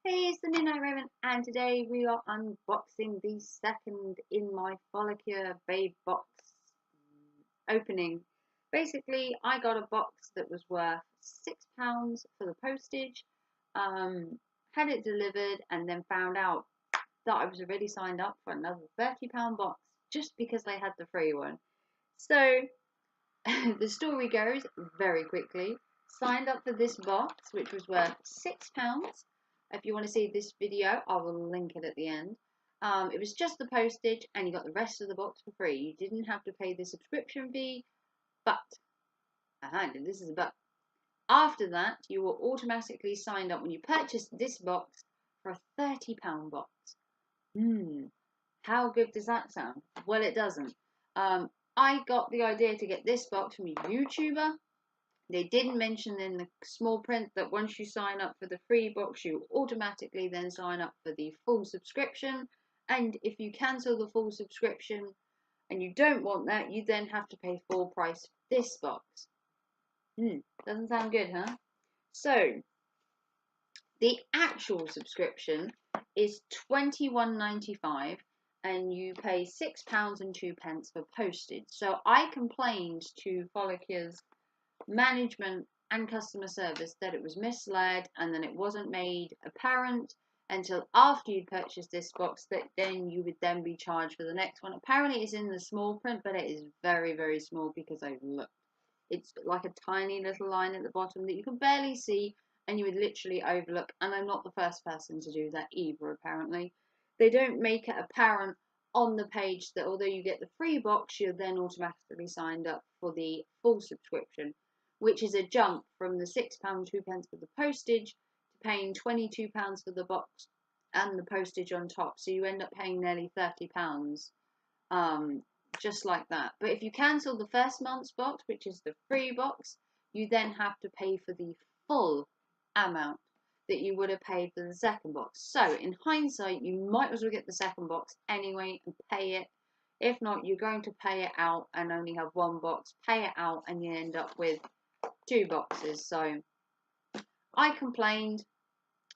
Hey, it's the Midnight Raven, and today we are unboxing the second in my Focallure Babe box opening. Basically, I got a box that was worth £6 for the postage, had it delivered, and then found out that I was already signed up for another £30 box just because they had the free one. So, the story goes very quickly. Signed up for this box, which was worth £6. If you want to see this video, I will link it at the end. It was just the postage, and you got the rest of the box for free. You didn't have to pay the subscription fee, but this is a but. After that, you were automatically signed up when you purchased this box for a £30 box. How good does that sound? Well, it doesn't. I got the idea to get this box from a YouTuber. They didn't mention in the small print that once you sign up for the free box, you automatically then sign up for the full subscription. And if you cancel the full subscription and you don't want that, you then have to pay full price for this box. Doesn't sound good, huh? So, the actual subscription is £21.95 and you pay £6.02 for postage. So I complained to Follicure's management and customer service that it was misled and then it wasn't made apparent until after you'd purchased this box that then you would then be charged for the next one. Apparently it's in the small print, but it is very, very small because I've looked. It's like a tiny little line at the bottom that you can barely see and you would literally overlook, and I'm not the first person to do that either. Apparently they don't make it apparent on the page that although you get the free box, you're then automatically signed up for the full subscription, which is a jump from the £6.02 for the postage to paying £22 for the box and the postage on top. So you end up paying nearly £30, just like that. But if you cancel the first month's box, which is the free box, you then have to pay for the full amount that you would have paid for the second box. So in hindsight, you might as well get the second box anyway and pay it. If not, you're going to pay it out and only have one box, pay it out, and you end up with two boxes. So I complained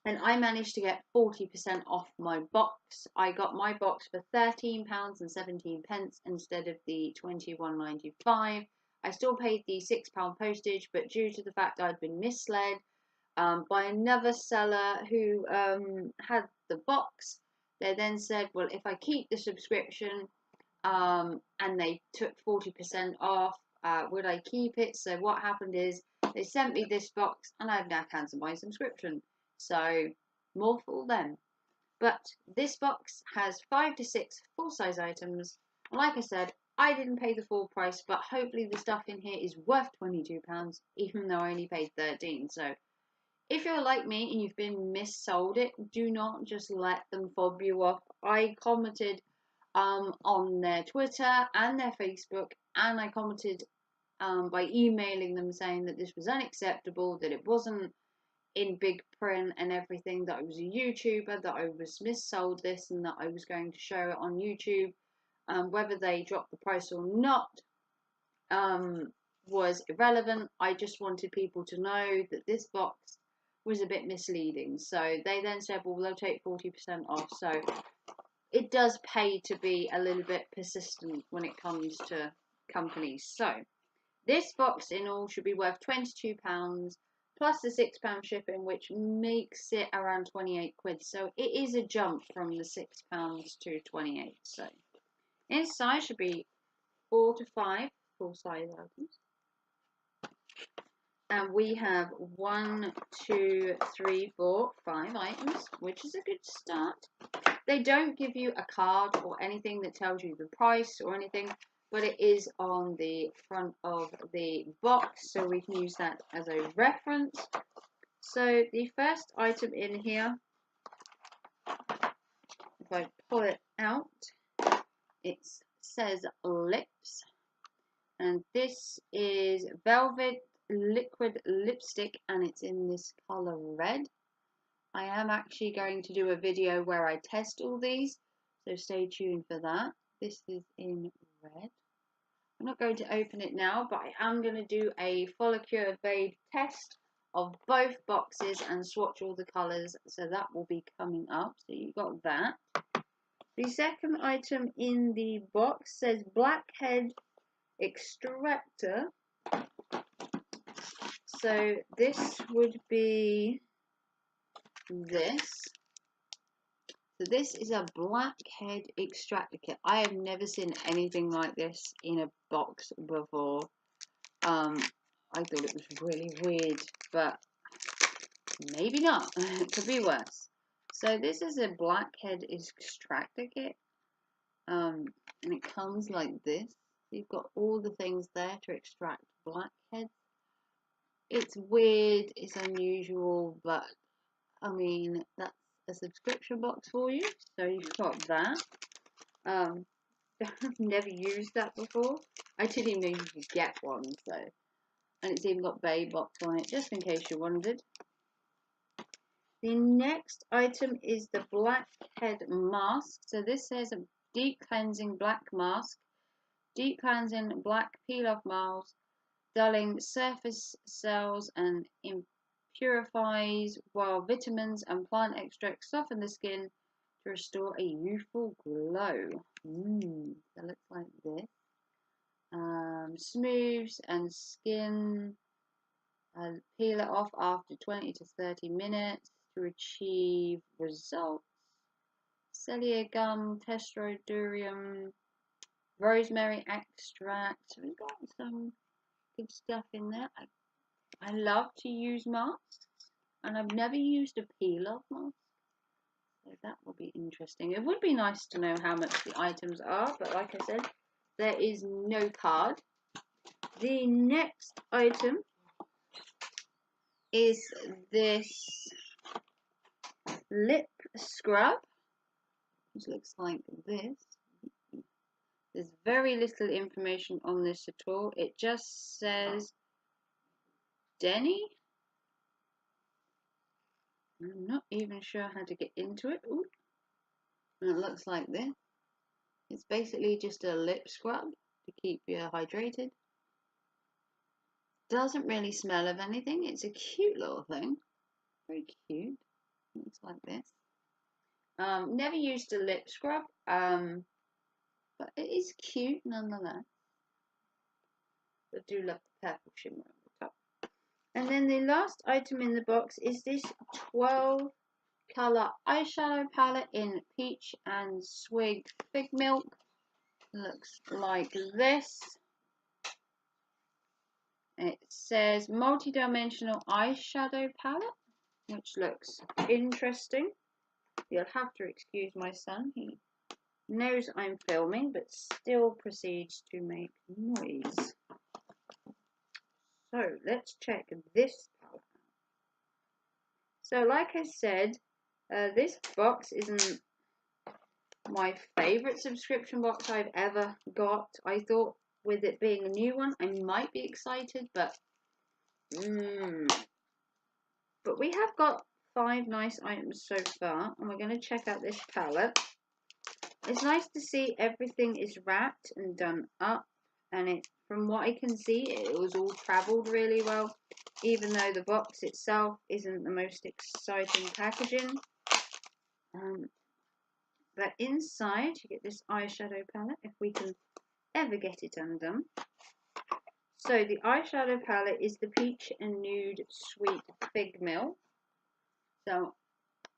and I managed to get 40% off my box. I got my box for £13.17 instead of the £21.95. I still paid the £6 postage, but due to the fact I'd been misled by another seller who had the box, they then said, well, if I keep the subscription and they took 40% off, would I keep it? So what happened is they sent me this box and I've now cancelled my subscription. So more for them. But this box has 5 to 6 full-size items. And like I said, I didn't pay the full price, but hopefully the stuff in here is worth £22, even though I only paid £13. So if you're like me and you've been missold it, do not just let them fob you off. I commented on their Twitter and their Facebook, and I commented by emailing them saying that this was unacceptable, that it wasn't in big print and everything, that I was a YouTuber, that I was missold this and that I was going to show it on YouTube. Whether they dropped the price or not was irrelevant. I just wanted people to know that this box was a bit misleading. So they then said, well, they'll take 40% off. So it does pay to be a little bit persistent when it comes to companies. So this box in all should be worth £22 plus the £6 shipping, which makes it around 28 quid. So it is a jump from the £6 to 28. So inside should be 4 to 5 full size items. And we have 1, 2, 3, 4, 5 items, which is a good start. They don't give you a card or anything that tells you the price or anything, but it is on the front of the box, so we can use that as a reference. So the first item in here, if I pull it out, it says lips, and this is Velvet Liquid Lipstick, and it's in this color red. I am actually going to do a video where I test all these, so stay tuned for that. This is in red. I'm not going to open it now, but I am going to do a Focallure Babe test of both boxes and swatch all the colours, so that will be coming up. So you got that. The second item in the box says Blackhead Extractor. So this would be this. So this is a Blackhead Extractor kit. I have never seen anything like this in a box before. I thought it was really weird, but maybe not. It could be worse. So this is a Blackhead Extractor kit, and it comes like this. You've got all the things there to extract blackheads. It's weird, it's unusual, but I mean, that's a subscription box for you. So you've got that. I've never used that before. I didn't even know you could get one, so. And it's even got Bay Box on it, just in case you wondered. The next item is the Blackhead Mask. So this says a deep cleansing black mask. Deep cleansing black peel-off mask, dulling surface cells and purifies, while vitamins and plant extracts soften the skin to restore a youthful glow. That looks like this. Smooths and skin. Peel it off after 20 to 30 minutes to achieve results. Celia gum, testosterone, rosemary extract. So we've got some good stuff in there. I love to use masks, and I've never used a peel-off mask, so that will be interesting. It would be nice to know how much the items are, but like I said, there is no card. The next item is this lip scrub, which looks like this. There's very little information on this at all. It just says Denny. I'm not even sure how to get into it. Ooh. And it looks like this. It's basically just a lip scrub to keep you hydrated. Doesn't really smell of anything. It's a cute little thing. Very cute. Looks like this. Never used a lip scrub, but it is cute nonetheless. I do love the purple shimmer on the top. And then the last item in the box is this 12 colour eyeshadow palette in Peach and Swig Fig Milk. Looks like this. It says multi-dimensional eyeshadow palette, which looks interesting. You'll have to excuse my son. He knows I'm filming, but still proceeds to make noise. So let's check this palette. So like I said, this box isn't my favourite subscription box I've ever got. I thought with it being a new one, I might be excited, but we have got 5 nice items so far, and we're going to check out this palette. It's nice to see everything is wrapped and done up, and from what I can see, it was all travelled really well, even though the box itself isn't the most exciting packaging. But inside, you get this eyeshadow palette, if we can ever get it undone. So the eyeshadow palette is the Peach and Nude Sweet Fig Milk. So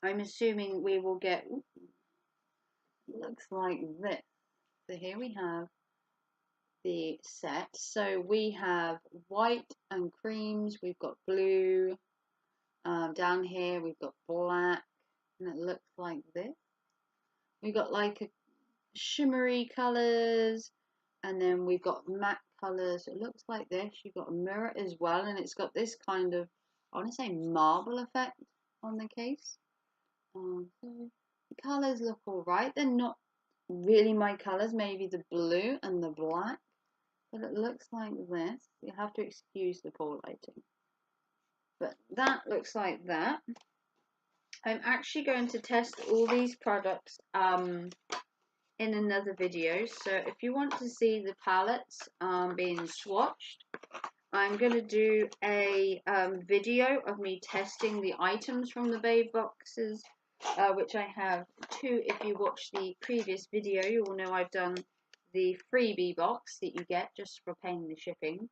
I'm assuming we will get, looks like this. So here we have the set. So we have white and creams, we've got blue, down here we've got black, and it looks like this. We've got like a shimmery colours, and then we've got matte colours. It looks like this. You've got a mirror as well, and it's got this kind of, I want to say, marble effect on the case. So the colours look alright. They're not really my colours, maybe the blue and the black, but it looks like this. You have to excuse the poor lighting, but that looks like that. I'm actually going to test all these products in another video, so if you want to see the palettes being swatched, I'm going to do a video of me testing the items from the Babe boxes, which I have two. If you watch the previous video, you will know I've done the freebie box that you get just for paying the shipping.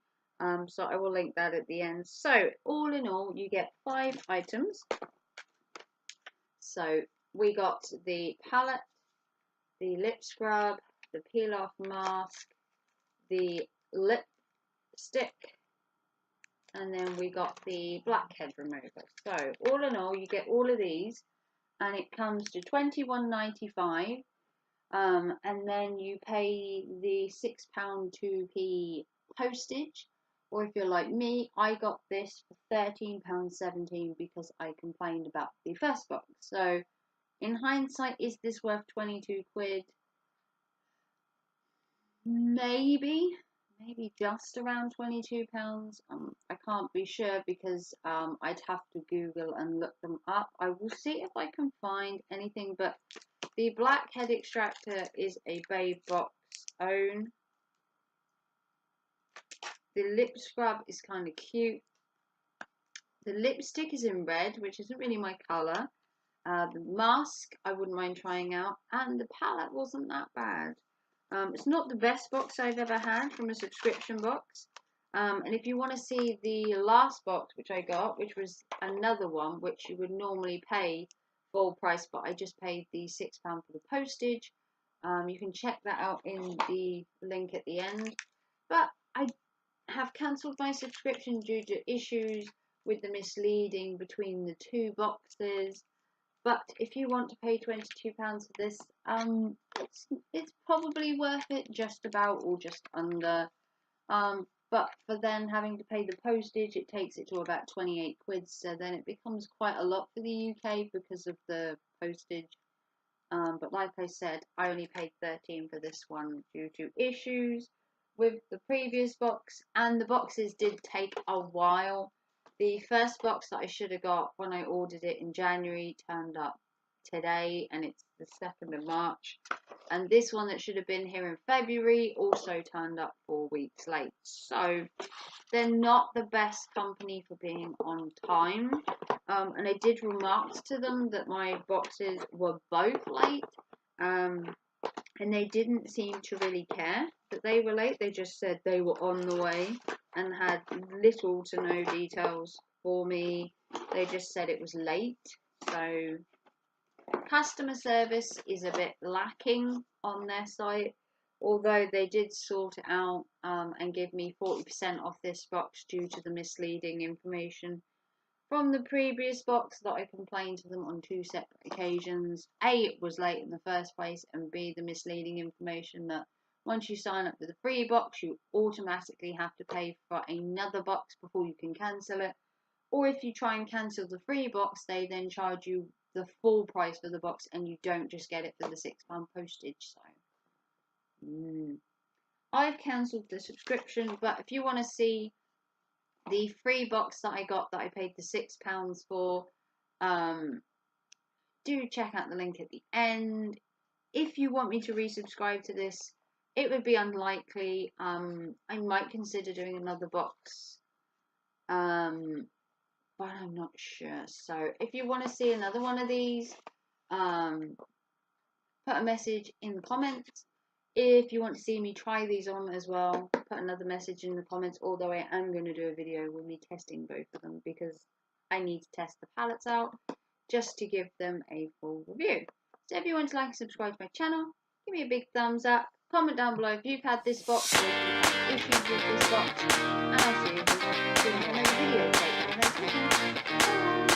So I will link that at the end. So all in all, you get 5 items. So we got the palette, the lip scrub, the peel off mask, the lipstick, and then we got the blackhead remover. So all in all, you get all of these, and it comes to £21.95. And then you pay the £6 2p postage. Or if you're like me, I got this for £13.17 because I complained about the first box. So in hindsight, is this worth 22 quid? Maybe just around £22. I can't be sure because I'd have to Google and look them up. I will see if I can find anything, but the blackhead extractor is a Babe box own. The lip scrub is kind of cute. The lipstick is in red, which isn't really my colour. The mask I wouldn't mind trying out, and the palette wasn't that bad. It's not the best box I've ever had from a subscription box. And if you want to see the last box which I got, which was another one which you would normally pay full price, but I just paid the £6 for the postage. You can check that out in the link at the end. But I have cancelled my subscription due to issues with the misleading between the 2 boxes. But if you want to pay £22 for this, it's probably worth it, just about, or just under. But for then having to pay the postage, it takes it to about 28 quid. So then it becomes quite a lot for the UK because of the postage. But like I said, I only paid 13 for this one due to issues with the previous box, and the boxes did take a while. The first box that I should have got when I ordered it in January turned up today, and it's the 2nd of March. And this one that should have been here in February also turned up 4 weeks late. So they're not the best company for being on time. And I did remark to them that my boxes were both late. And they didn't seem to really care that they were late. They just said they were on the way and had little to no details for me. They just said it was late. So customer service is a bit lacking on their site, although they did sort it out and give me 40% off this box due to the misleading information from the previous box that I complained to them on 2 separate occasions. A, it was late in the first place, and B, the misleading information that once you sign up for the free box, you automatically have to pay for another box before you can cancel it. Or if you try and cancel the free box, they then charge you the full price for the box, and you don't just get it for the £6 postage. So I've cancelled the subscription, but if you want to see the free box that I got that I paid the £6 for, do check out the link at the end. If you want me to resubscribe to this, it would be unlikely. I might consider doing another box, but I'm not sure. So if you want to see another one of these, put a message in the comments. If you want to see me try these on as well, put another message in the comments, although I am going to do a video with me testing both of them because I need to test the palettes out just to give them a full review. So if you want to like and subscribe to my channel, give me a big thumbs up, comment down below if you've had this box or if you've had issues with this box, and I'll see you in another video. Take care. Bye.